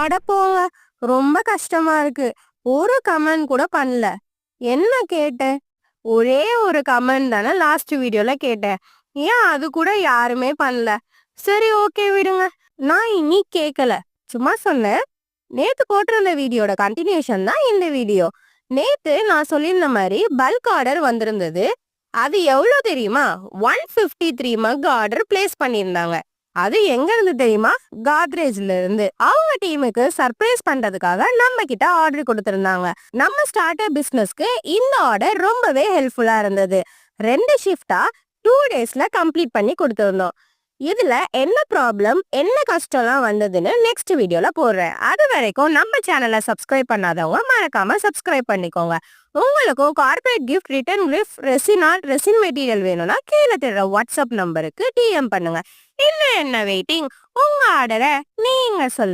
அட போங்க, ரொம்ப கஷ்டமா இருக்கு. ஒரு கமெண்ட் கூட பண்ணல. என்ன கேட்டேன்? ஒரே ஒரு கமெண்ட் தானே லாஸ்ட் வீடியோல கேட்டேன். ஏன் அது கூட யாருமே பண்ணல? சரி, ஓகே விடுங்க. நான் இனி கேட்கல. சும்மா சொன்னேன். நேத்து போட்டிருந்த வீடியோட கண்டினியூஷன் தான் இந்த வீடியோ. நேத்து நான் சொல்லியிருந்த மாதிரி பல்க் ஆர்டர் வந்திருந்தது. அது எவ்வளோ தெரியுமா? 153 மக் ஆர்டர் பிளேஸ் பண்ணியிருந்தாங்க. அது எங்க இருந்து தெரியுமா? காத்ரேஜ்ல இருந்து. அவங்க டீமுக்கு சர்ப்ரைஸ் பண்றதுக்காக நம்ம கிட்ட ஆர்டர் கொடுத்திருந்தாங்க. நம்ம ஸ்டார்ட் அப் பிசினஸ்க்கு இந்த ஆர்டர் ரொம்பவே ஹெல்ப்ஃபுல்லா இருந்தது. 2 ஷிஃப்டா 2 டேஸ்ல கம்ப்ளீட் பண்ணி கொடுத்திருந்தோம். இதுல என்ன ப்ராப்ளம், என்ன கஷ்டம்லாம் வந்ததுன்னு நெக்ஸ்ட் வீடியோல போடுறேன். அது வரைக்கும் நம்ம சேனலை சப்ஸ்கிரைப் பண்ணாதவங்க மறக்காம சப்ஸ்கிரைப் பண்ணிக்கோங்க. உங்களுக்கும் corporate gift, return gift, resin material வேணும்னா கீழே தெரியுற வாட்ஸ்அப் நம்பருக்கு டிஎம் பண்ணுங்க. இன்னும் என்ன வெயிட்டிங்? உங்க ஆர்டரை நீங்க சொல்லுங்க.